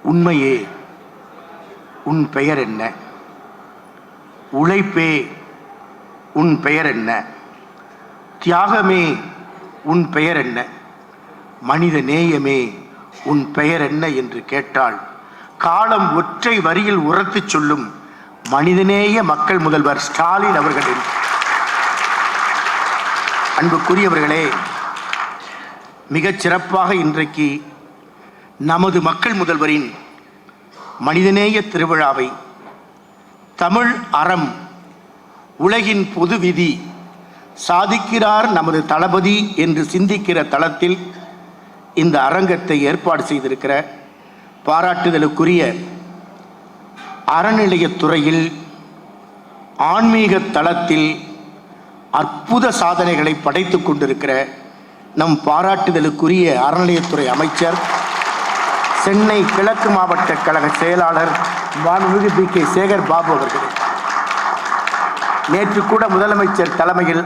உண்மையே உன் பெயர் என்ன? உழைப்பே உன் பெயர் என்ன? தியாகமே உன் பெயர் என்ன? மனித நேயமே உன் பெயர் என்ன என்று கேட்டால் காலம் ஒற்றை வரியில் உரத்து சொல்லும் மனிதநேய மக்கள் முதல்வர் ஸ்டாலின் அவர்களின். அன்புக்குரியவர்களே, மிகச் சிறப்பாக இன்றைக்கு நமது மக்கள் முதல்வரின் மனிதநேய திருவிழாவை தமிழ் அறம் உலகின் பொது விதி சாதிக்கிறார் நமது தளபதி என்று சிந்திக்கிற தளத்தில் இந்த அரங்கத்தை ஏற்பாடு செய்திருக்கிற பாராட்டுதலுக்குரிய அறநிலையத்துறையில் ஆன்மீக தளத்தில் அற்புத சாதனைகளை படைத்துக் கொண்டிருக்கிற நம் பாராட்டுதலுக்குரிய அறநிலையத்துறை அமைச்சர், சென்னை கிழக்கு மாவட்ட கழக செயலாளர் மாண்புமிகு பி.கே. சேகர் பாபு அவர்கள். நேற்று கூட முதலமைச்சர் தலைமையில்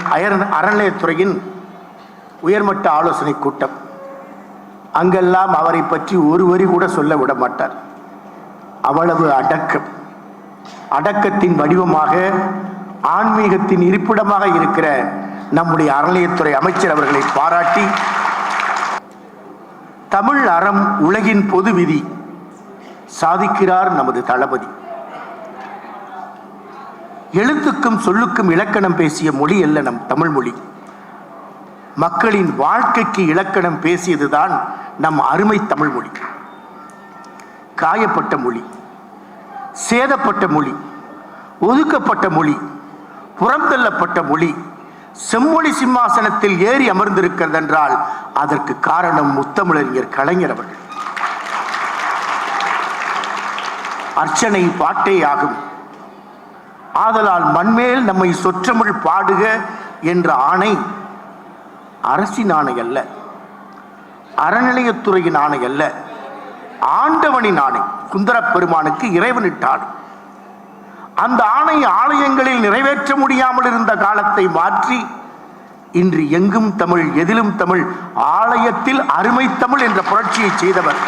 அறநிலையத்துறையின் உயர்மட்ட ஆலோசனை கூட்டம். அங்கெல்லாம் அவரை பற்றி ஒரு வரி கூட சொல்ல விட மாட்டார். அவ்வளவு அடக்கம், அடக்கத்தின் வடிவமாக ஆன்மீகத்தின் இருப்பிடமாக இருக்கிற நம்முடைய அறநிலையத்துறை அமைச்சர் அவர்களை பாராட்டி, தமிழ் அறம் உலகின் பொது விதி சாதிக்கிறார் நமது தளபதி. எழுத்துக்கும் சொல்லுக்கும் இலக்கணம் பேசிய மொழி அல்ல நம் தமிழ் மொழி. மக்களின் வாழ்க்கைக்கு இலக்கணம் பேசியதுதான் நம் அருமை தமிழ் மொழி. காயப்பட்ட மொழி, சேதப்பட்ட மொழி, ஒதுக்கப்பட்ட மொழி, புறம் தள்ளப்பட்ட மொழி செம்மொழி சிம்மாசனத்தில் ஏறி அமர்ந்திருக்கிறது என்றால் அதற்கு காரணம் முத்தமிழறிஞர் கலைஞர் அவர்கள். அர்ச்சனை பாட்டே ஆகும். ஆதலால் மண்மேல் நம்மை சொற்றமிழ் பாடுக என்ற ஆணை அரசின் ஆணை அல்ல, அறநிலையத்துறையின் ஆணை அல்ல, ஆண்டவனின் ஆணை. சுந்தரப் பெருமானுக்கு இறைவனிட்ட ஆணை. அந்த ஆணை ஆலயங்களில் நிறைவேற்ற முடியாமல் இருந்த காலத்தை மாற்றி இன்று எங்கும் தமிழ், எதிலும் தமிழ், ஆலயத்தில் அருமை தமிழ் என்ற புரட்சியை செய்தவர்.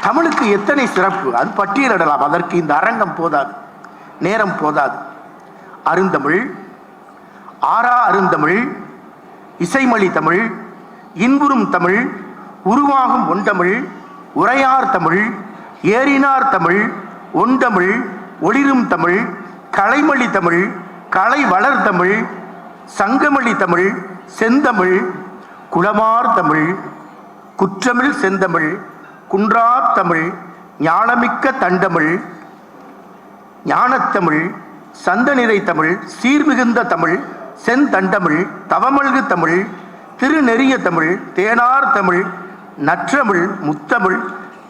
தமிழுக்கு எத்தனை சிறப்பு, அது பட்டியலிடலாம். அதற்கு இந்த அரங்கம் போதாது, நேரம் போதாது. அருந்தமிழ், ஆரா அருந்தமிழ், இசைமொழி தமிழ், இன்புறும் தமிழ், உருவாகும் ஒண்டமிழ், உரையார் தமிழ், ஏறினார் தமிழ், ஒண்டமிழ், ஒளிரும் தமிழ், கலைமொழி தமிழ், கலை வளர் தமிழ், சங்கமொழி தமிழ், செந்தமிழ், குளமார் தமிழ், குற்றமிழ் செந்தமிழ், குன்றார் தமிழ், ஞானமிக்க தண்டமிழ், ஞானத்தமிழ், சந்தநிறை தமிழ், சீர்மிகுந்த தமிழ், செந்தண்டமிழ், தவமல்கு தமிழ், திருநெறிய தமிழ், தேனார் தமிழ், நற்றமிழ், முத்தமிழ்,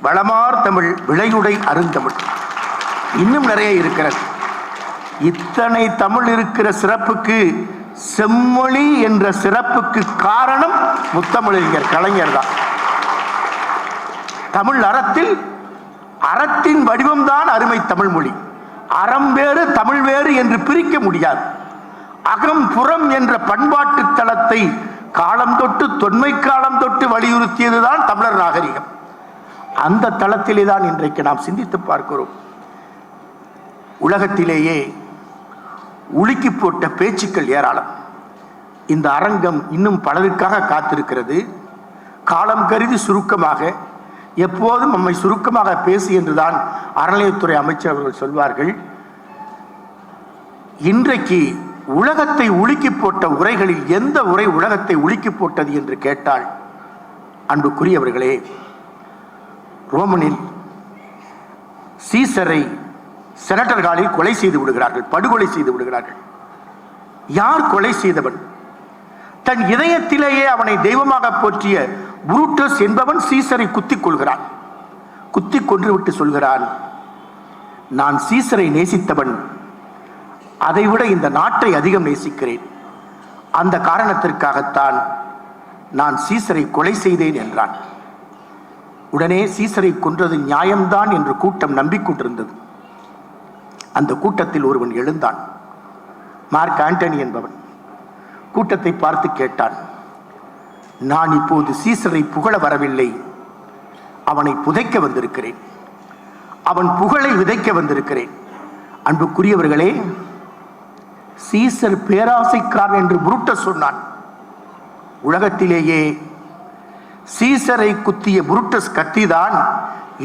வளமார் தமிழ், விளையுடை அருந்தமிழ். இன்னும் நிறைய இருக்கிறது. இத்தனை தமிழ் இருக்கிற சிறப்புக்கு, செம்மொழி என்ற சிறப்புக்கு காரணம் முத்தமிழறிஞர் கலைஞர் தான். தமிழ் அறத்தில் அறத்தின் வடிவம்தான் அருமை தமிழ் மொழி. அறம் வேறு தமிழ் வேறு என்று பிரிக்க முடியாது. அகம் புறம் என்ற பண்பாட்டு தளத்தை காலம் தொட்டு, தொன்மை காலம் தொட்டு வலியுறுத்தியதுதான் தமிழர் நாகரிகம். அந்த தளத்திலே தான் இன்றைக்கு நாம் சிந்தித்து பார்க்கிறோம். உலகத்திலேயே உலுக்கி போட்ட பேச்சுக்கள் ஏராளம். இந்த அரங்கம் இன்னும் பலருக்காக காத்திருக்கிறது. காலம் கருதி சுருக்கமாக, எப்போதும் நம்மை சுருக்கமாக பேசு என்றுதான் அறநிலையத்துறை அமைச்சர் அவர்கள் சொல்வார்கள். இன்றைக்கு உலகத்தை உலுக்கி போட்ட உரைகளில் எந்த உரை உலகத்தை உலுக்கி போட்டது என்று கேட்டால், அன்புக்குரியவர்களே, ரோமனில் சீசரை செனட்டர்களில் கொலை செய்து விடுகிறார்கள், படுகொலை செய்து விடுகிறார்கள். யார் கொலை செய்தவன்? தன் இதயத்திலேயே அவனை தெய்வமாக போற்றிய புரூட்டஸ் என்பவன் சீசரை குத்திக் கொள்கிறான். குத்தி கொன்று விட்டு சொல்கிறான், நான் சீசரை நேசித்தவன், அதைவிட இந்த நாட்டை அதிகம் நேசிக்கிறேன். அந்த காரணத்திற்காகத்தான் நான் சீசரை கொலை செய்தேன் என்றான். உடனே சீசரை கொன்றது நியாயம்தான் என்று கூட்டம் நம்பிக்கொண்டிருந்தது. அந்த கூட்டத்தில் ஒருவன் எழுந்தான், மார்க் ஆண்டனி என்பவன். கூட்டத்தை பார்த்து கேட்டான், நான் இப்போது சீசரை புகழ வரவில்லை, அவனை புதைக்க வந்திருக்கிறேன். அவன் புகழை விதைக்க வந்திருக்கிறேன். அன்புக்குரியவர்களே, சீசர் பேராசைக்காரன் என்று புருட்டஸ் சொன்னான். உலகத்திலேயே சீசரை குத்திய புருட்டஸ் கத்திதான்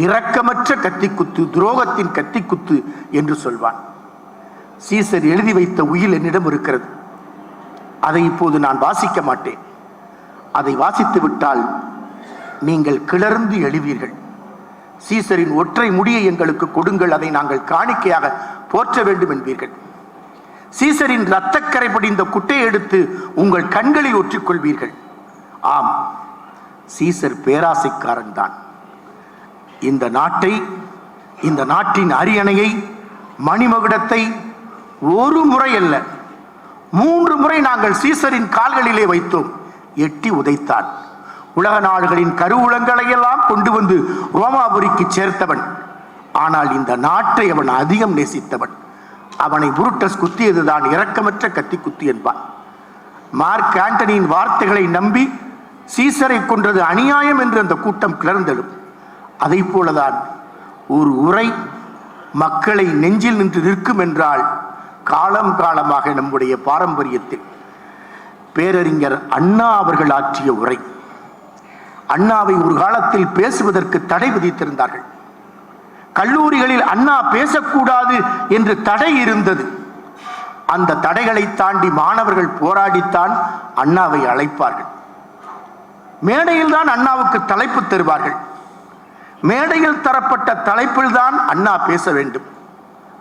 இரக்கமற்ற கத்தி குத்து, துரோகத்தின் கத்தி குத்து என்று சொல்வான். சீசர் எழுதி வைத்த உயில் என்னிடம் இருக்கிறது. அதை இப்போது நான் வாசிக்க மாட்டேன். அதை வாசித்து விட்டால் நீங்கள் கிளர்ந்து எழுவீர்கள். சீசரின் ஒற்றை முடியை எங்களுக்கு கொடுங்கள், அதை நாங்கள் காணிக்கையாக போற்ற வேண்டும் என்பீர்கள். சீசரின் இரத்தக்கரை படிந்த குட்டையை எடுத்து உங்கள் கண்களில் ஒற்றிக்கொள்வீர்கள். ஆம், சீசர் பேராசைக்காரன் தான். இந்த நாட்டை, இந்த நாட்டின் அரியணையை, மணிமகுடத்தை ஒரு முறை அல்ல 3 முறை நாங்கள் சீசரின் கால்களிலே வைத்தோம். எட்டி உதைத்தான். உலக நாடுகளின் கருவூலங்களை எல்லாம் கொண்டு வந்து ரோமாபுரிக்கு சேர்த்தவன். ஆனால் இந்த நாட்டை அவன் அதிகம் நேசித்தவன். அவனை புருட்டஸ் குத்தியதுதான் இரக்கமற்ற கத்தி குத்து என்பான். மார்க் ஆண்டனியின் வார்த்தைகளை நம்பி சீசரை கொன்றது அநியாயம் என்று அந்த கூட்டம் கிளர்ந்தெழும். அதை போலதான் ஒரு உரை மக்களை நெஞ்சில் நின்று நிற்கும் என்றால் காலம் காலமாக நம்முடைய பாரம்பரியத்தில் பேரறிஞர் அண்ணா அவர்கள் ஆற்றிய உரை. அண்ணாவை ஒரு காலத்தில் பேசுவதற்கு தடை விதித்திருந்தார்கள். கல்லூரிகளில் அண்ணா பேசக்கூடாது என்று தடை இருந்தது. அந்த தடைகளை தாண்டி மாணவர்கள் போராடித்தான் அண்ணாவை அழைப்பார்கள். மேடையில் தான் அண்ணாவுக்கு தலைப்பு தருவார்கள். மேடையில் தரப்பட்ட தலைப்பில் தான் அண்ணா பேச வேண்டும்.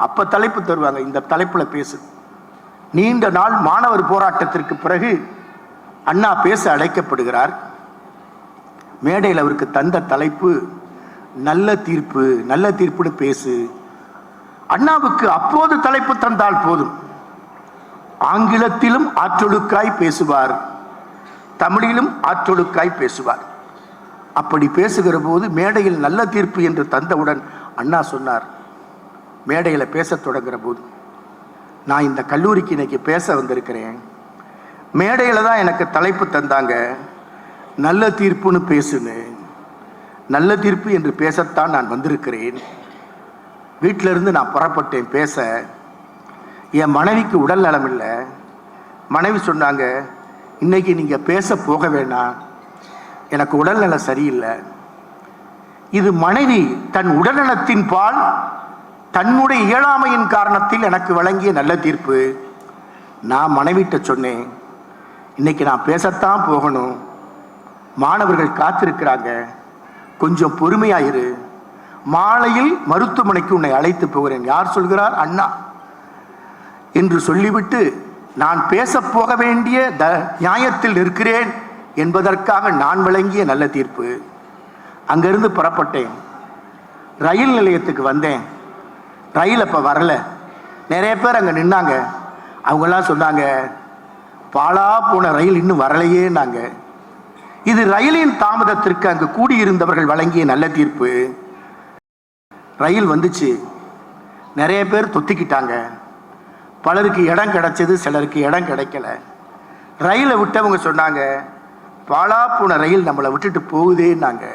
அப்ப தலைப்பு தருவாங்க, இந்த தலைப்புல பேசு. நீண்ட நாள் மாணவர் போராட்டத்திற்கு பிறகு அண்ணா பேச அழைக்கப்படுகிறார். மேடையில் அவருக்கு தந்த தலைப்பு நல்ல தீர்ப்பு. நல்ல தீர்ப்புன்னு பேசு. அண்ணாவுக்கு அப்போது தலைப்பு தந்தால் போதும். ஆங்கிலத்திலும் ஆற்றொழுக்காய் பேசுவார், தமிழிலும் ஆற்றொழுக்காய் பேசுவார். அப்படி பேசுகிற போது மேடையில் நல்ல தீர்ப்பு என்று தந்தவுடன் அண்ணா சொன்னார், மேடையில் பேச தொடங்குற போது, நான் இந்த கல்லூரிக்கு இன்னைக்கு பேச வந்திருக்கிறேன். மேடையில் தான் எனக்கு தலைப்பு தந்தாங்க, நல்ல தீர்ப்புன்னு பேசுன்னு. நல்ல தீர்ப்பு என்று பேசத்தான் நான் வந்திருக்கிறேன். வீட்டிலிருந்து நான் புறப்பட்டேன் பேச. என் மனைவிக்கு உடல் நலம் இல்லை. மனைவி சொன்னாங்க, இன்னைக்கு நீங்கள் பேச போக வேணாம், எனக்கு உடல்நலம் சரியில்லை. இது மனைவி தன் உடல்நலத்தின் பால் தன்னுடைய இயலாமையின் காரணத்தில் எனக்கு வழங்கிய நல்ல தீர்ப்பு. நான் மனைவிட்ட சொன்னேன், இன்னைக்கு நான் பேசத்தான் போகணும், மாணவர்கள் காத்திருக்கிறாங்க, கொஞ்சம் பொறுமையாயிரு, மாலையில் மருத்துவமனைக்கு உன்னை அழைத்து போகிறேன். யார் சொல்கிறார்? அண்ணா என்று சொல்லிவிட்டு நான் பேச போக வேண்டிய நியாயத்தில் இருக்கிறேன் என்பதற்காக நான் வழங்கிய நல்ல தீர்ப்பு. அங்கிருந்து புறப்பட்டேன். ரயில் நிலையத்துக்கு வந்தேன். ரயில் அப்போ வரல. நிறைய பேர் அங்கே நின்னாங்க. அவங்கெல்லாம் சொன்னாங்க, பாழா போன ரயில் இன்னும் வரலையே. நாங்கள் இது ரயிலின் தாமதத்திற்கு அங்கு கூடியிருந்தவர்கள் வழங்கிய நல்ல தீர்ப்பு. ரயில் வந்துச்சு. நிறைய பேர் தொத்திக்கிட்டாங்க. பலருக்கு இடம் கிடைச்சது, சிலருக்கு இடம் கிடைக்கல. ரயிலை விட்டவங்க சொன்னாங்க, பாழா போன ரயில் நம்மளை விட்டுட்டு போகுதேன்னாங்க.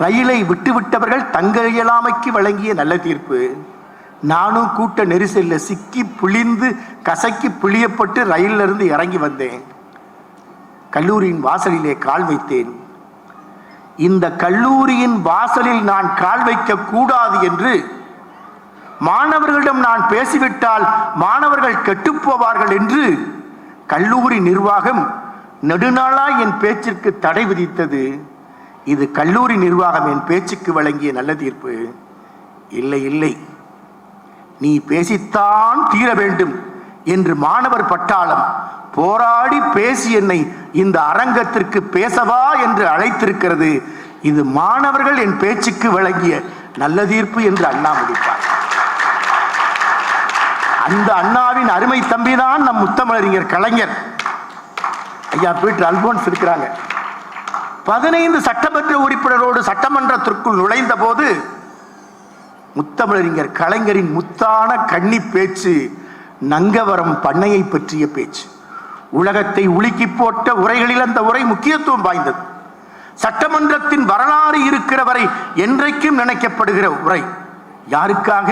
ரயிலை விட்டு விட்டவர்கள் தங்கள் இயலாமைக்கு வழங்கிய நல்ல தீர்ப்பு. நானும் கூட்ட நெரிசலில் சிக்கி புளிந்து கசக்கி புளியப்பட்டு ரயிலில் இருந்து இறங்கி வந்தேன். கல்லூரியின் வாசலிலே கால் வைத்தேன். இந்த கல்லூரியின் வாசலில் நான் கால் வைக்க கூடாது என்று மாணவர்களிடம் நான் பேசிவிட்டால் மாணவர்கள் கெட்டுப்போவார்கள் என்று கல்லூரி நிர்வாகம் நெடுநாளாய் என் பேச்சிற்கு தடை விதித்தது. இது கல்லூரி நிர்வாகம் என் பேச்சுக்கு வழங்கிய நல்ல தீர்ப்பு. இல்லை இல்லை, நீ பேசித்தான் தீர வேண்டும் என்று மாணவர் பட்டாளம் போராடி பேசி என்னை இந்த அரங்கத்திற்கு பேசவா என்று அழைத்திருக்கிறது. இது மாணவர்கள் என் பேச்சுக்கு வழங்கிய நல்ல தீர்ப்பு என்று அண்ணா முடிப்பார். அந்த அண்ணாவின் அருமை தம்பிதான் நம் முத்தமிழறிஞர் கலைஞர். ஐயா பீட்டர் அல்போன்ஸ் இருக்கிறாங்க. 15 சட்டமன்ற உறுப்பினரோடு சட்டமன்றத்திற்குள் நுழைந்த போது முத்தமிழறிஞர் கலைஞரின் முத்தான கன்னி பேச்சு நங்கவரம் பண்ணையை பற்றிய பேச்சு. உலகத்தை உலுக்கி போட்ட உரைகளில் அந்த உரை முக்கியத்துவம் வாய்ந்தது. சட்டமன்றத்தின் வரலாறு இருக்கிற வரை என்றைக்கும் நினைக்கப்படுகிற உரை. யாருக்காக?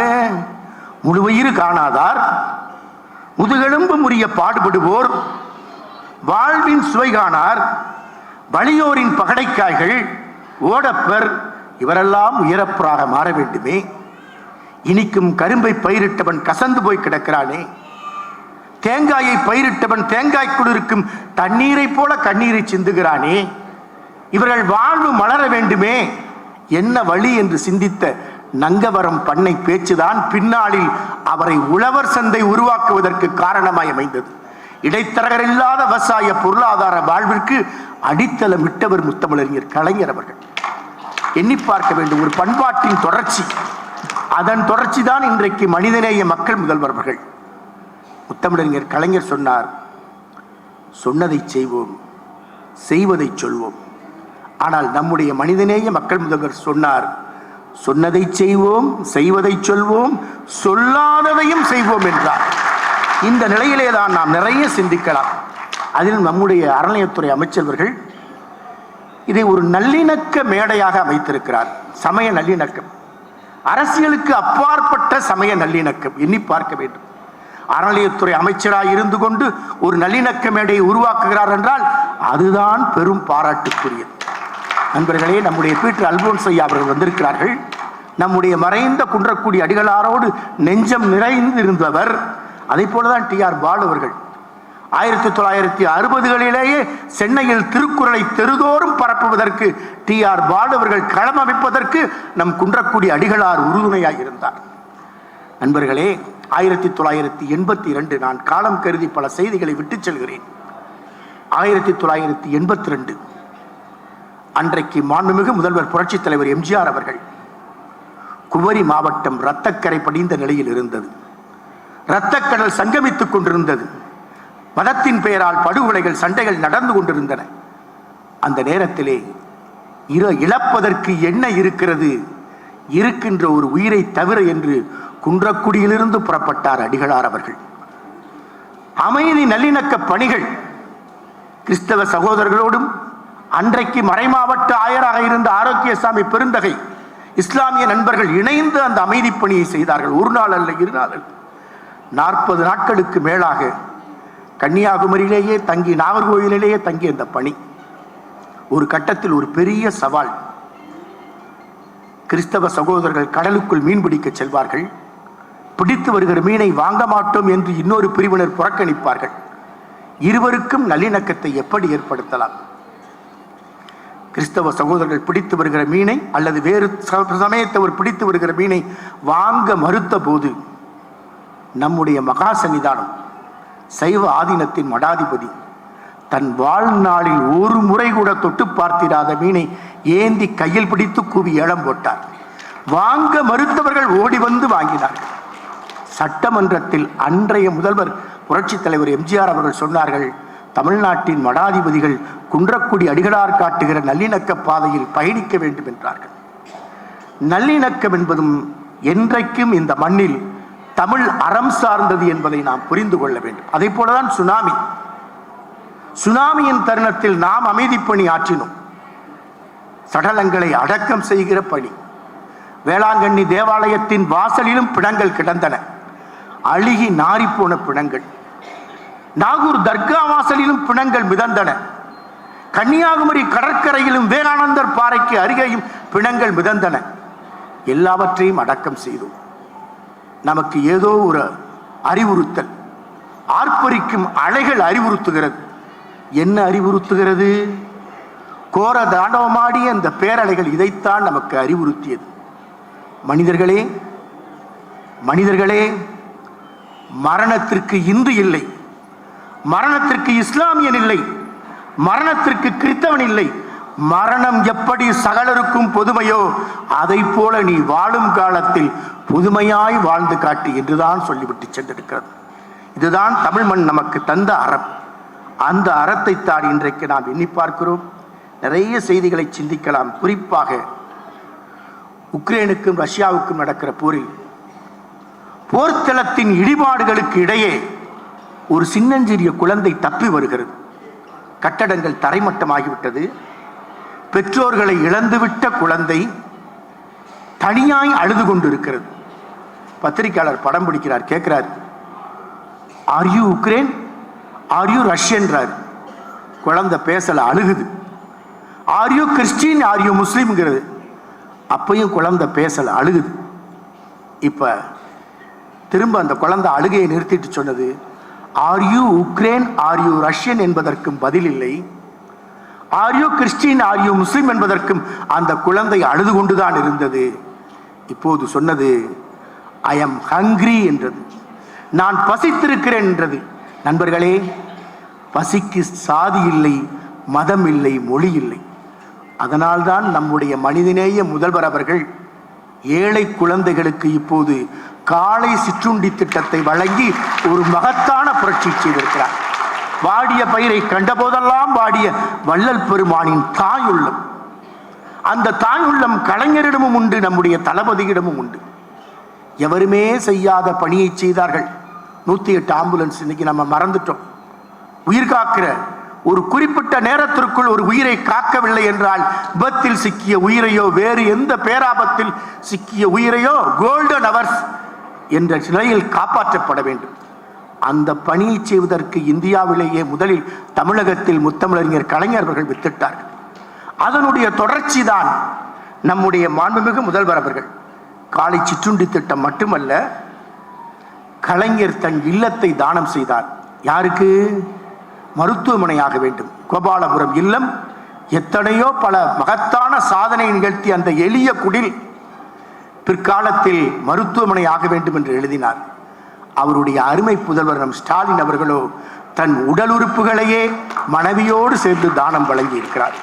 முழுவயிறு காணாதார், முதுகெலும்பு முறிய பாடுபடுவோர், வாழ்வின் சுவை காணார், வலியோரின் பகடைக்காய்கள், ஓடப்பர், இவரெல்லாம் உயரப்பராக மாற வேண்டுமே. இனிக்கும் கரும்பை பயிரிட்டவன் கசந்து போய் கிடக்கிறானே. தேங்காயை பயிரிட்டவன் தேங்காய்க்குள் இருக்கும் தண்ணீரை போல கண்ணீரை சிந்துகிறானே. இவர்கள் வாழ்வு மலர வேண்டுமே. என்ன வழி என்று சிந்தித்த நங்கவரம் பண்ணை பேச்சுதான் பின்னாளில் அவரை உழவர் சந்தை உருவாக்குவதற்கு காரணமாய் அமைந்தது. இடைத்தரகர் இல்லாத விவசாய பொருளாதார வாழ்விற்கு அடித்தளம் விட்டவர் முத்தமிழறிஞர் கலைஞர் அவர்கள். எண்ணி பார்க்க வேண்டும், ஒரு பண்பாட்டின் தொடர்ச்சி. அதன் தொடர்ச்சி தான் இன்றைக்கு மனிதநேய மக்கள் முதல்வர்கள். முத்தமிழறிஞர் கலைஞர் சொன்னார், சொன்னதை செய்வோம், செய்வதை சொல்வோம். ஆனால் நம்முடைய மனிதநேய மக்கள் முதல்வர் சொன்னார், சொன்னதை செய்வோம், செய்வதை சொல்வோம், சொல்லாததையும் செய்வோம் என்றார். இந்த நிலையிலே தான் நாம் நிறைய சிந்திக்கலாம். அதில் நம்முடைய அறநிலையத்துறை அமைச்சர்கள் இதை ஒரு நல்லிணக்க மேடையாக அமைத்திருக்கிறார். சமய நல்லிணக்கம், அரசியலுக்கு அப்பாற்பட்ட சமய நல்லிணக்கம். எண்ணி பார்க்க வேண்டும். அறநிலையத்துறை அமைச்சராக இருந்து கொண்டு ஒரு நல்லிணக்க மேடையை உருவாக்குகிறார் என்றால் அதுதான் பெரும் பாராட்டுக்குரியது. நண்பர்களே, நம்முடைய பீட்டர் அல்போன்ஸ் ஐயா அவர்கள் வந்திருக்கிறார்கள். நம்முடைய மறைந்த குன்றக்குடி அடிகளாரோடு நெஞ்சம் நிறைந்து இருந்தவர். அதை போலதான் டி.ஆர். பாலு அவர்கள் 1960களிலேயே சென்னையில் திருக்குறளை தெருதோறும் பரப்புவதற்கு டி.ஆர். பாலு அவர்கள் களம் அமைப்பதற்கு நம் குன்றக்குடி அடிகளார் உறுதுணையாக இருந்தார். நண்பர்களே, 1982 நான் காலம் கருதி பல செய்திகளை விட்டுச் செல்கிறேன். 1982 அன்றைக்கு மாண்புமிகு முதல்வர் புரட்சித் தலைவர் எம்ஜிஆர் அவர்கள் குமரி மாவட்டம் இரத்தக்கரை படிந்த நிலையில் இருந்தது. இரத்தக்கடல் சங்கமித்துக் கொண்டிருந்தது. மதத்தின் பெயரால் படுகொலைகள், சண்டைகள் நடந்து கொண்டிருந்தன. அந்த நேரத்திலே இழப்பதற்கு என்ன இருக்கிறது, இருக்கின்ற ஒரு உயிரை தவிர என்று குன்றக்குடியிலிருந்து புறப்பட்டார் அடிகளார் அவர்கள். அமைதி நல்லிணக்க பணிகள் கிறிஸ்தவ சகோதரர்களோடும் அன்றைக்கு மறைமாவட்ட ஆயராக இருந்த ஆரோக்கியசாமி பெருந்தகை இஸ்லாமிய நண்பர்கள் இணைந்து அந்த அமைதி பணியை செய்தார்கள். ஒரு நாள் அல்ல, 2 நாள் அல்ல, 40 நாட்களுக்கு மேலாக கன்னியாகுமரியிலேயே தங்கி, நாகர்கோவிலிலேயே தங்கி அந்த பணி. ஒரு கட்டத்தில் ஒரு பெரிய சவால். கிறிஸ்தவ சகோதரர்கள் கடலுக்குள் மீன் பிடிக்க செல்வார்கள். பிடித்து வருகிற மீனை வாங்க மாட்டோம் என்று இன்னொரு பிரிவினர் புறக்கணிப்பார்கள். இருவருக்கும் நல்லிணக்கத்தை எப்படி ஏற்படுத்தலாம்? கிறிஸ்தவ சகோதரர்கள் பிடித்து வருகிற மீனை அல்லது வேறு சமயத்தவர் பிடித்து வருகிற மீனை வாங்க மறுத்த போது நம்முடைய மகா சன்னிதானம் சைவ ஆதீனத்தின் மடாதிபதி தன் வாழ்நாளில் ஒரு முறை கூட தொட்டு பார்த்திராத மீனை ஏந்தி கையில் பிடித்து கூவி ஏலம் போட்டார். வாங்க மறுத்தவர்கள் ஓடி வந்து வாங்கினார்கள். சட்டமன்றத்தில் அன்றைய முதல்வர் புரட்சித் தலைவர் எம்ஜிஆர் அவர்கள் சொன்னார்கள், தமிழ்நாட்டின் மடாதிபதிகள் குன்றக்குடி அடிகளார் காட்டுகிற நல்லிணக்க பாதையில் பயணிக்க வேண்டும் என்றார்கள். நல்லிணக்கம் என்பதும் என்றைக்கும் இந்த மண்ணில் தமிழ் அறம் சார்ந்தது என்பதை நாம் புரிந்து கொள்ள வேண்டும். அதே போலதான் சுனாமியின் தருணத்தில் நாம் அமைதிப்பணி ஆற்றினோம். சடலங்களை அடக்கம் செய்கிற பணி. வேளாங்கண்ணி தேவாலயத்தின் வாசலிலும் பிணங்கள் கிடந்தன, அழுகி நாறிப்போன பிணங்கள். நாகூர் தர்கா வாசலிலும் பிணங்கள் மிதந்தன. கன்னியாகுமரி கடற்கரையிலும் விவேகானந்தர் பாறைக்கு அருகேயும் பிணங்கள் மிதந்தன. எல்லாவற்றையும் அடக்கம் செய்தோம். நமக்கு ஏதோ ஒரு அறிவுறுத்தல், ஆர்ப்பரிக்கும் அலைகள் அறிவுறுத்துகிறது. என்ன அறிவுறுத்துகிறது? கோர தாண்டவமாடிய அந்த பேரலைகள் இதைத்தான் நமக்கு அறிவுறுத்தியது. மனிதர்களே, மரணத்திற்கு இந்து இல்லை, மரணத்திற்கு இஸ்லாமியன் இல்லை, மரணத்திற்கு கிறிஸ்தவன் இல்லை. மரணம் எப்படி சகலருக்கும் பொதுமையோ அதை போல நீ வாழும் காலத்தில் புதுமையாய் வாழ்ந்து காட்டு என்றுதான் சொல்லிவிட்டு சென்றிருக்கிறது. இதுதான் தமிழ் மண் நமக்கு தந்த அறம். அந்த அறத்தை தான் இன்றைக்கு நாம் எண்ணி பார்க்கிறோம். நிறைய செய்திகளை சிந்திக்கலாம். குறிப்பாக உக்ரைனுக்கும் ரஷ்யாவுக்கும் நடக்கிற போரில் போர்த்தளத்தின் இடிபாடுகளுக்கு இடையே ஒரு சின்னஞ்சிறிய குழந்தை தப்பி வருகிறது. கட்டடங்கள் தரைமட்டமாகிவிட்டது. பெற்றோர்களை இழந்துவிட்ட குழந்தை தனியாய் அழுது கொண்டிருக்கிறது. பத்திரிகையாளர் படம் பிடிக்கிறார், கேட்கிறார், are you Ukraine, are you ரஷ்யன்றார். குழந்தை பேசல, அழுகுது. Are you Christian, are you முஸ்லீம்ங்கிறது. அப்பையும் குழந்தை பேசல, அழுகுது. இப்ப திரும்ப அந்த குழந்தை அழுகையை நிறுத்திட்டு சொன்னது, are you Ukraine, are you Russian என்பதற்கும் பதில் இல்லை, are you Christian, are you Muslim என்பதற்கும் அந்த குழந்தை அழுது கொண்டுதான் இருந்தது. இப்போது சொன்னது ஐ எம் ஹங்கிரி என்றது, நான் பசித்திருக்கிறேன் என்றது. நண்பர்களே, பசிக்கு சாதி இல்லை, மதம் இல்லை, மொழி இல்லை. அதனால்தான் நம்முடைய மனிதநேய முதல்வர் அவர்கள் ஏழை குழந்தைகளுக்கு இப்போது காலை சிற்றுண்டி திட்டத்தை வழங்கி ஒரு மகத்தான புரட்சி செய்திருக்கிறார். வாடிய பயிரை கண்டபோதெல்லாம் வாடிய வள்ளல் பெருமானின் தாயுள்ளம், அந்த தாயுள்ளம் கலைஞரிடமும் உண்டு, நம்முடைய தளபதியிடமும் உண்டு. எவருமே செய்யாத பணியை செய்தார்கள். 108 ஆம்புலன்ஸ் இன்னைக்கு நம்ம மறந்துட்டோம். உயிர் காக்கிற ஒரு குறிப்பிட்ட நேரத்திற்குள் ஒரு உயிரை காக்கவில்லை என்றால் விபத்தில் சிக்கிய உயிரையோ வேறு எந்த பேராபத்தில் சிக்கிய உயிரையோ கோல்டன் அவர்ஸ் என்ற நிலையில் காப்பாற்றப்பட வேண்டும். அந்த பணியை செய்வதற்கு இந்தியாவிலேயே முதலில் தமிழகத்தில் முத்தமிழறிஞர் கலைஞர் அவர்கள் வித்திட்டார்கள். அதனுடைய தொடர்ச்சி தான் நம்முடைய மாண்புமிகு முதல்வர் அவர்கள். காலை சிற்றுண்டி திட்டம் மட்டுமல்ல, கலைஞர் தன் இல்லத்தை தானம் செய்தார். யாருக்கு? மருத்துவமனையாக வேண்டும். கோபாலபுரம் இல்லம் எத்தனையோ பல மகத்தான சாதனை நிகழ்த்தி அந்த எளிய குடில் பிற்காலத்தில் மருத்துவமனை ஆக வேண்டும் என்று எழுதினார். அவருடைய அருமை புதல்வர் நம் ஸ்டாலின் அவர்களோ தன் உடல் உறுப்புகளையே மனைவியோடு சேர்ந்து தானம் வழங்கி இருக்கிறார்.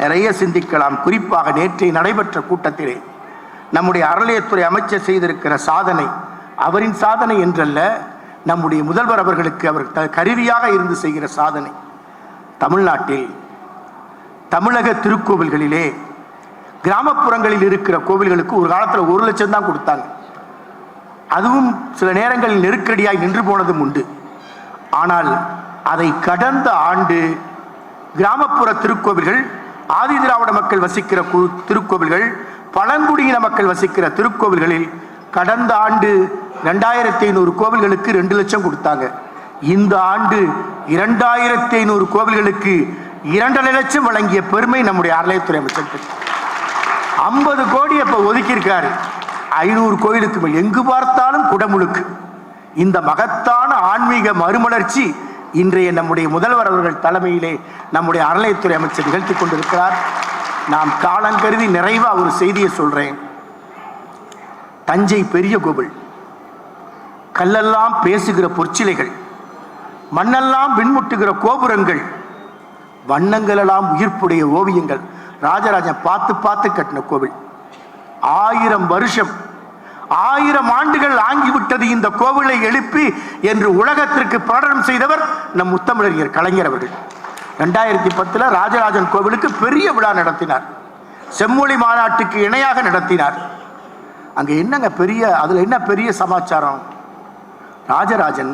நிறைய சிந்திக்கலாம். குறிப்பாக நேற்றைய நடைபெற்ற கூட்டத்திலே நம்முடைய அறநிலையத்துறை அமைச்சர் செய்திருக்கிற சாதனை அவரின் சாதனை என்றல்ல, நம்முடைய முதல்வர் அவர்களுக்கு அவர் கருவியாக இருந்து செய்கிற சாதனை. தமிழ்நாட்டில் தமிழக திருக்கோவில்களிலே கிராமப்புறங்களில் இருக்கிற கோவில்களுக்கு ஒரு காலத்தில் 1 லட்சம் தான் கொடுத்தாங்க. அதுவும் சில நேரங்களில் நெருக்கடியாய் நின்று போனதும் உண்டு. ஆனால் அதை கடந்த ஆண்டு கிராமப்புற திருக்கோவில்கள், ஆதி திராவிட மக்கள் வசிக்கிற திருக்கோவில்கள், பழங்குடியின மக்கள் வசிக்கிற திருக்கோவில்களில் கடந்த ஆண்டு 2500 கோவில்களுக்கு 2 லட்சம் கொடுத்தாங்க. இந்த ஆண்டு 2500 கோவில்களுக்கு 2.5 லட்சம் வழங்கிய பெருமை நம்முடைய அறநிலையத்துறை அமைச்சருக்கு. 50 கோடி அப்ப ஒதுக்கி இருக்காரு. 500 கோயிலுக்கு மேல் எங்கு பார்த்தாலும் குடமுழுக்கு. இந்த மகத்தான ஆன்மீக மறுமலர்ச்சி இன்றைய நம்முடைய முதல்வர் அவர்கள் தலைமையிலே நம்முடைய அறநிலையத்துறை அமைச்சர் நிகழ்த்தி கொண்டிருக்கிறார். நாம் காலங்கருதி நிறைவா ஒரு செய்தியை சொல்றேன். தஞ்சை பெரிய கோவில், கல்லெல்லாம் பேசுகிற பொற்சிலைகள், மண்ணெல்லாம் விண்முட்டுகிற கோபுரங்கள், வண்ணங்கள் எல்லாம் உயிர்ப்புடைய ஓவியங்கள். ராஜராஜன் பார்த்து பார்த்து கட்டின கோவில். 1000 வருஷம், 1000 ஆண்டுகள் ஆங்கிவிட்டது இந்த கோவிலை எழுப்பி என்று உலகத்திற்கு பிரகடனம் செய்தவர் நம் முத்தமிழறிஞர் கலைஞர் அவர்கள். 2010 ராஜராஜன் கோவிலுக்கு பெரிய விழா நடத்தினார். செம்மொழி மாநாட்டுக்கு இணையாக நடத்தினார். அங்க என்னங்க பெரிய, அதுல என்ன பெரிய சமாச்சாரம்? ராஜராஜன்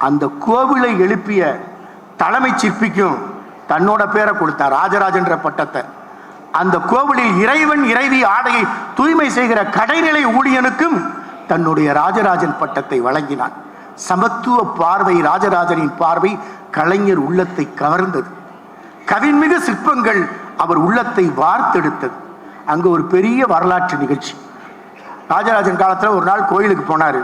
அந்த கோவிலை எழுப்பிய தலைமை சிற்பிக்கும் தன்னோட பேரை கொடுத்தார், ராஜராஜன்ற பட்டத்தை. அந்த கோவிலில் இறைவன் இறைவி ஆடையை தூய்மை செய்கிற கடைநிலை ஊழியனுக்கும் தன்னுடைய ராஜராஜன் பட்டத்தை வழங்கினான். சமத்துவ பார்வை ராஜராஜனின் பார்வை கலைஞர் உள்ளத்தை கவர்ந்தது. கவின்மிகு சிற்பங்கள் அவர் உள்ளத்தை வார்த்தெடுத்தது. அங்க ஒரு பெரிய வரலாற்று நிகழ்ச்சி. ராஜராஜன் காலத்துல ஒரு நாள் கோயிலுக்கு போனாரு.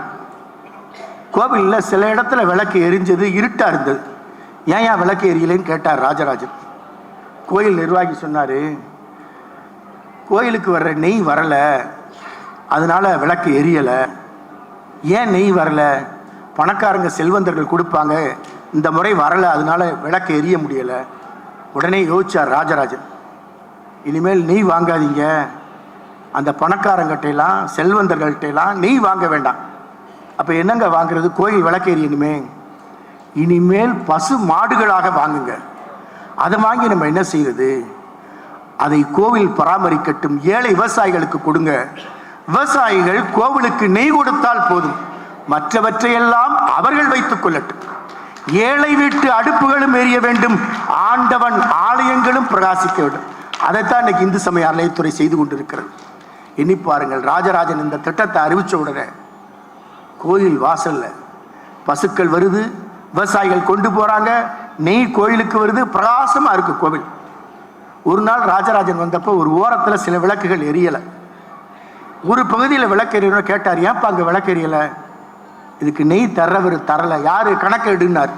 கோவில்ல சில இடத்துல விளக்கு எரிஞ்சது, இருட்டா இருந்தது. ஏன் விளக்கு எரியலைன்னு கேட்டார் ராஜராஜன். கோயில் நிர்வாகி சொன்னாரு, கோயிலுக்கு வர்ற நெய் வரல, அதனால விளக்கு எரியல. ஏன் நெய் வரல? பணக்காரங்க செல்வந்தர்கள் கொடுப்பாங்க, இந்த முறை வரல, அதனால விளக்கு எரிய முடியல. உடனே யோசிச்சார் ராஜராஜன், இனிமேல் நெய் வாங்காதீங்க, அந்த பணக்காரங்கிட்டையெல்லாம் செல்வந்தர்கள்ட்டெல்லாம் நெய் வாங்க வேண்டாம். அப்ப என்னங்க வாங்குறது? கோயில் விளக்கு எரியணுமே. இனிமேல் பசு மாடுகளாக வாங்குங்க. அதை வாங்கி நம்ம என்ன செய்யறது? அதை கோவில் பராமரிக்கட்டும், ஏழை விவசாயிகளுக்கு கொடுங்க. விவசாயிகள் கோவிலுக்கு நெய் கொடுத்தால் போதும், மற்றவற்றையெல்லாம் அவர்கள் வைத்துக் கொள்ளட்டும். ஏழை வீட்டு அடுப்புகளும் எரிய வேண்டும், ஆண்டவன் ஆலயங்களும் பிரகாசிக்க வேண்டும். அதைத்தான் இன்னைக்கு இந்து சமய அறநிலையத்துறை செய்து கொண்டிருக்கிறது. எண்ணி பாருங்கள், ராஜராஜன் இந்த திட்டத்தை அறிவிச்ச உடனே கோயில் வாசல்ல பசுக்கள் வருது, விவசாயிகள் கொண்டு போறாங்க, நெய் கோயிலுக்கு வருது, பிரகாசமா இருக்கு கோவில். ஒரு நாள் ராஜராஜன் வந்தப்போ ஒரு ஓரத்துல சில விளக்குகள் எரியல. ஒரு பகுதியில் விளக்கு எரியணும் கேட்டார், ஏன்ப்பா அங்க விளக்கு எரியல? இதுக்கு நெய் தர்றவர் தரல, யாரு கணக்கு எடுனார்.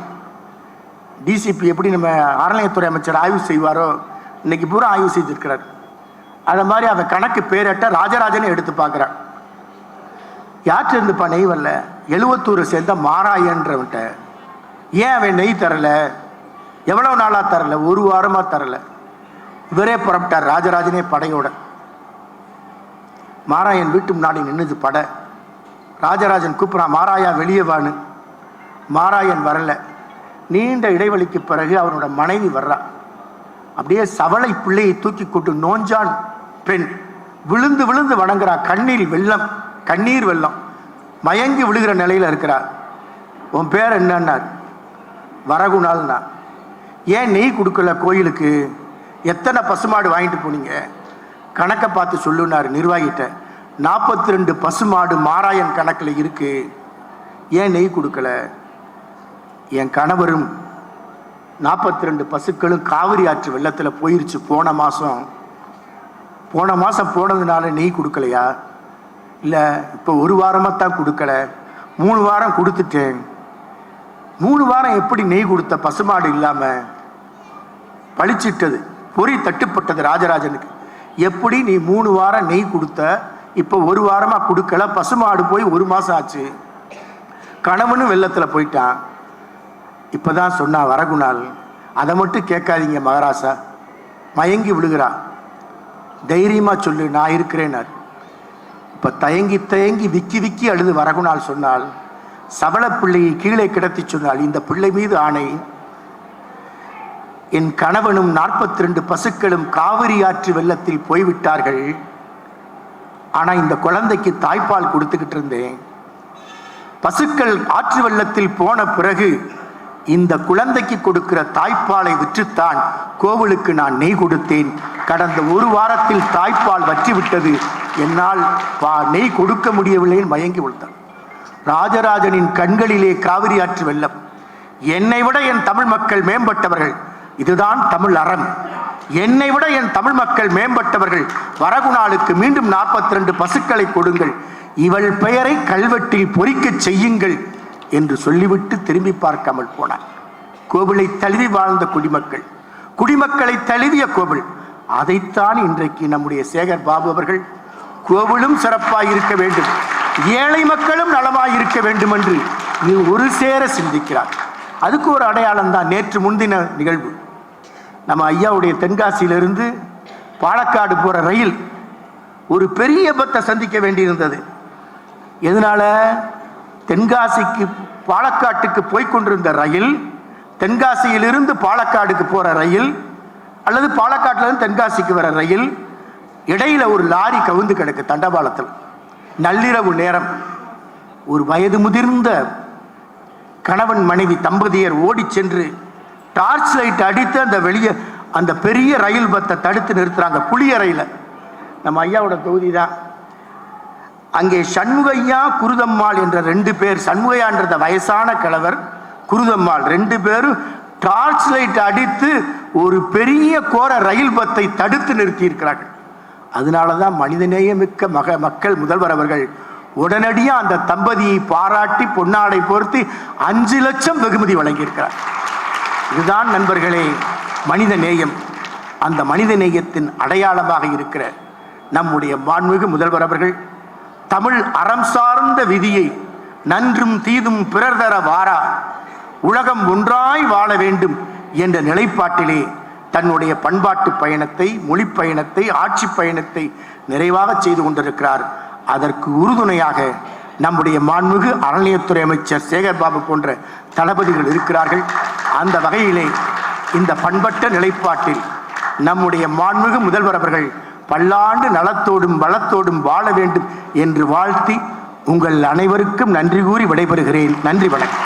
டிசிபி எப்படி நம்ம அறநிலையத்துறை அமைச்சர் ஆய்வு செய்வாரோ இன்னைக்கு பூரா ஆய்வு செய்திருக்கிறார். அத மாதிரி அவன் கணக்கு பேரட்ட ராஜராஜனை எடுத்து பார்க்கிறான். யாற்று இருந்துப்பா நெய் வரல? 72 சேர்ந்த மாராயன்றவன்ட்ட. ஏன் அவன் நெய் தரல? எவ்வளவு நாளா தரல? ஒரு வாரமா தரல. இவரே புறப்பட்டார், ராஜராஜனே படையோட. மாராயன் வீட்டு முன்னாடி நின்னுது படை. ராஜராஜன் கூப்பிடான், மாராயா வெளியே வான்னு. மாராயன் வரல. நீண்ட இடைவெளிக்கு பிறகு அவனோட மனைவி வர்றா. அப்படியே சவளை பிள்ளையை தூக்கி கொண்டு நோஞ்சான் பெண் விழுந்து விழுந்து வணங்குறா. கண்ணீர் வெள்ளம் மயங்கி விழுகிற நிலையில இருக்கிறார். உன் பேர் என்னன்னார். வரகுணால்னா. ஏன் நெய் கொடுக்கல கோயிலுக்கு? எத்தனை பசுமாடு வாங்கிட்டு போனீங்க? கணக்கை பார்த்து சொல்லுனார் நிர்வாகிட்ட. 42 பசுமாடு மாராயன் கணக்குல இருக்கு. ஏன் நெய் கொடுக்கல? என் கணவரும் 42 பசுக்களும் காவிரி ஆற்று வெள்ளத்துல போயிருச்சு போன மாசம் போனதுனால நெய் கொடுக்கலையா? இல்ல, இப்ப ஒரு வாரமா தான் கொடுக்கல, 3 வாரம் கொடுத்துட்டேன். 3 வாரம் எப்படி நெய் கொடுத்த? பசுமாடு இல்லாம பழிச்சிட்டது, பொறி தட்டுப்பட்டது ராஜராஜனுக்கு. எப்படி நீ 3 வாரம் நெய் கொடுத்த, இப்ப ஒரு வாரமா கொடுக்கல, பசுமாடு போய் 1 மாசம் ஆச்சு, கணவனும் வெள்ளத்துல போயிட்டான். இப்பதான் சொன்னா வரகுணால், அதை மட்டும் கேட்காதீங்க மகாராசா. மயங்கி விழுகிறா. தைரியமா சொல்லு, நான் இருக்கிறேன். இப்ப தயங்கி தயங்கி விக்கி விக்கி அழுது வரகுணால் சொன்னால், சவள பிள்ளையை கீழே கிடத்தி சொன்னால், இந்த பிள்ளை மீது ஆணை, என் கணவனும் 42 பசுக்களும் காவிரி ஆற்று வெள்ளத்தில் போய்விட்டார்கள். ஆனா இந்த குழந்தைக்கு தாய்ப்பால் கொடுத்துக்கிட்டு இருந்தேன். பசுக்கள் ஆற்று வெள்ளத்தில் போன பிறகு இந்த குழந்தைக்கு கொடுக்கிற தாய்ப்பாலை விற்றுத்தான் கோவிலுக்கு நான் நெய் கொடுத்தேன். கடந்த 1 வாரத்தில் தாய்ப்பால் வற்றிவிட்டது, என்னால் நெய் கொடுக்க முடியவில்லை. மயங்கி விழுந்தான். ராஜராஜனின் கண்களிலே காவிரி ஆற்று வெள்ளம். என்னை விட என் தமிழ் மக்கள் மேம்பட்டவர்கள், இதுதான் தமிழ் அறம். என்னை விட என் தமிழ் மக்கள் மேம்பட்டவர்கள். வரகுணாலுக்கு மீண்டும் 42 பசுக்களை கொடுங்கள், இவள் பெயரை கல்வெட்டில் பொறிக்க செய்யுங்கள் என்று சொல்லிவிட்டு திரும்பி பார்க்காமல் போனார். கோவிலை தழுவி வாழ்ந்த குடிமக்களை தழுவிய கோவில். அதைத்தான் இன்றைக்கு நம்முடைய சேகர் பாபு அவர்கள் கோவிலும் சிறப்பாக இருக்க வேண்டும், ஏழை மக்களும் நலமாய் இருக்க வேண்டும் என்று ஒரு சேர சிந்திக்கிறார். அதுக்கு ஒரு அடையாளம் தான் நேற்று முன்தின நிகழ்வு. நம்ம ஐயாவுடைய தென்காசியிலிருந்து பாலக்காடு போற ரயில் ஒரு பெரிய விபத்தை சந்திக்க வேண்டியிருந்தது. எதனால? தென்காசிக்கு பாலக்காட்டுக்கு போய்கொண்டிருந்த ரயில், தென்காசியிலிருந்து பாலக்காடுக்கு போற ரயில் அல்லது பாலக்காட்டிலிருந்து தென்காசிக்கு வர ரயில், இடையில ஒரு லாரி கவுந்து கிடக்கு தண்டவாளத்தில். நள்ளிரவு நேரம். ஒரு வயது முதிர்ந்த கணவன் மனைவி தம்பதியர் ஓடி சென்று டார்ச் லைட் அடித்து அந்த பெரிய ரயில் பத்தை தடுத்து நிறுத்துறாங்க. புளிய ரயில. நம்ம ஐயாவோட தொகுதி தான். அங்கே சண்முகையா குருதம்மாள் என்ற 2 பேர், சண்முகையான்றத வயசான கிழவர், குருதம்மாள் 2 பேரும் டார்ச் லைட் அடித்து ஒரு பெரிய கோர ரயில் பத்தை தடுத்து நிறுத்தி இருக்கிறார்கள். அதனாலதான் மனிதநேயமிக்க மக்கள் முதல்வர் அவர்கள் உடனடியா அந்த தம்பதியை பாராட்டி பொன்னாடை போர்த்தி 5 லட்சம் வெகுமதி வழங்கியிருக்கிறார். இதுதான் நண்பர்களே மனித நேயம். அந்த மனித நேயத்தின் அடையாளமாக இருக்கிற நம்முடைய மாண்புமிகு முதல்வர் அவர்கள் தமிழ் அறம் சார்ந்த விதியை நன்றும் தீதும் பிறர் தர வாரா, உலகம் ஒன்றாய் வாழ வேண்டும் என்ற நிலைப்பாட்டிலே தன்னுடைய பண்பாட்டு பயணத்தை, மொழி பயணத்தை, ஆட்சி பயணத்தை நிறைவாக செய்து கொண்டிருக்கிறார். அதற்கு உறுதுணையாக நம்முடைய மாண்புமிகு அறநிலையத்துறை அமைச்சர் சேகர் பாபு போன்ற தளபதிகள் இருக்கிறார்கள். அந்த வகையிலே இந்த பண்பட்ட நிலைப்பாட்டில் நம்முடைய மாண்புமிகு முதல்வர் அவர்கள் பல்லாண்டு நலத்தோடும் வளத்தோடும் வாழ வேண்டும் என்று வாழ்த்தி உங்கள் அனைவருக்கும் நன்றி கூறி விடைபெறுகிறேன். நன்றி, வணக்கம்.